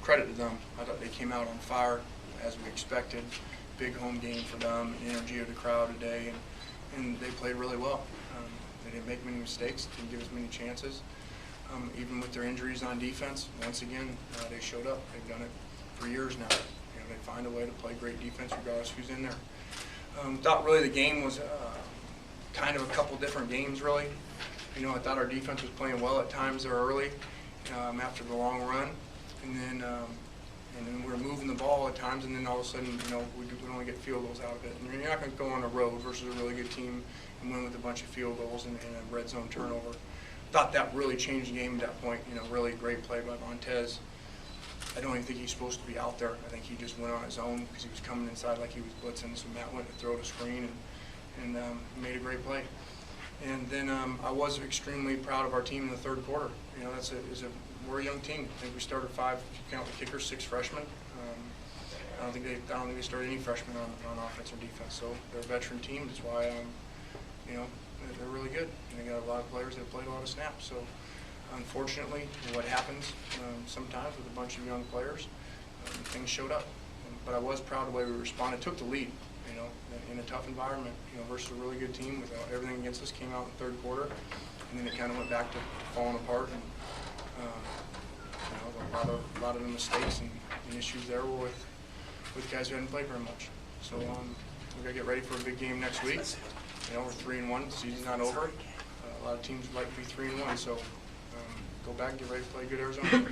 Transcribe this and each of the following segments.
credit to them. I thought they came out on fire as we expected. Big home game for them, and energy of the crowd today, and they played really well. They didn't make many mistakes, didn't give us many chances. Even with their injuries on defense, once again, they showed up. They've done it for years now. They find a way to play great defense regardless who's in there. Thought really the game was kind of a couple different games, really. I thought our defense was playing well at times there early after the long run, and then we were moving the ball at times, and then all of a sudden, we would only get field goals out of it. And you're not going to go on the road versus a really good team and win with a bunch of field goals and a red zone turnover. Thought that really changed the game at that point. Really great play by Montez. I don't even think he's supposed to be out there. I think he just went on his own because he was coming inside like he was blitzing. So Matt went to throw the screen and made a great play. And then I was extremely proud of our team in the third quarter. We're a young team. I think we started 5, if you count the kickers, 6 freshmen. I don't think they started any freshmen on offense or defense. So they're a veteran team. That's why they're really good. And they got a lot of players that played a lot of snaps. So unfortunately, what happens sometimes with a bunch of young players, things showed up. But I was proud of the way we responded. Took the lead, in a tough environment, versus a really good team. Without everything against us, came out in the third quarter, and then it kind of went back to falling apart. And a lot of the mistakes and issues there were with guys who hadn't played very much. So we got to get ready for a big game next week. We're 3-1. The season's not over. A lot of teams would like to be 3-1. So go back and get ready to play good Arizona.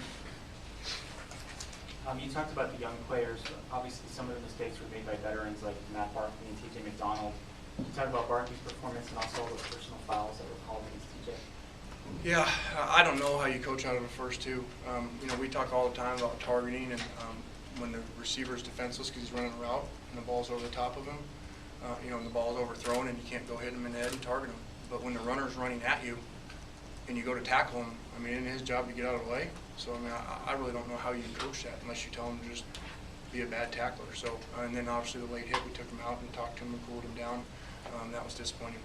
You talked about the young players. Obviously, some of the mistakes were made by veterans like Matt Barkley and T.J. McDonald. Can you talk about Barkley's performance and also all the personal fouls that were called against T.J.? Yeah, I don't know how you coach out of the first two. We talk all the time about targeting, and when the receiver's defenseless because he's running a route and the ball's over the top of him, and the ball's overthrown and you can't go hit him in the head and target him. But when the runner's running at you and you go to tackle him, it isn't his job to get out of the way. So, I really don't know how you coach that unless you tell him to just be a bad tackler. So, and then obviously the late hit, we took him out and talked to him and cooled him down. That was disappointing.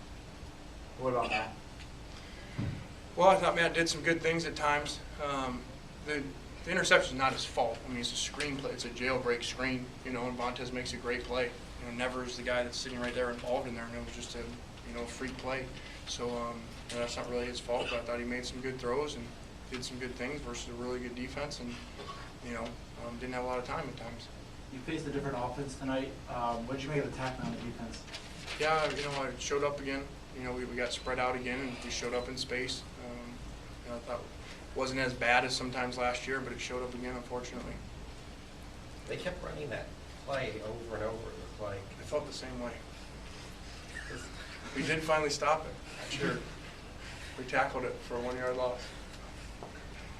What about Matt? Well, I thought Matt did some good things at times. The interception is not his fault. It's a screen play. It's a jailbreak screen, and Montez makes a great play. Never is the guy that's sitting right there involved in there, and it was just a freak play. So that's not really his fault, but I thought he made some good throws and did some good things versus a really good defense, and didn't have a lot of time at times. You faced a different offense tonight. What did you make of the tackle on the defense? Yeah, I showed up again. We got spread out again, and we showed up in space. I thought it wasn't as bad as sometimes last year, but it showed up again, unfortunately. They kept running that play over and over, it looked like. I felt the same way. We did finally stop it. Sure. We tackled it for a 1-yard loss.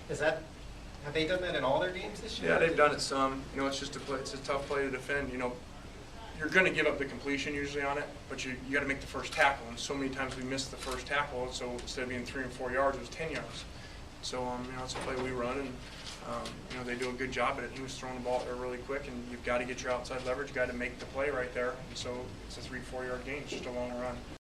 Have they done that in all their games this year? Yeah, they've done it some. It's just it's a tough play to defend. You're going to give up the completion usually on it, but you got to make the first tackle. And so many times we missed the first tackle, so instead of being 3 and 4 yards, it was 10 yards. So it's a play we run, and they do a good job at it. He was throwing the ball there really quick, and you've got to get your outside leverage. You got to make the play right there. And so it's a 3-4 yard gain. It's just a long run.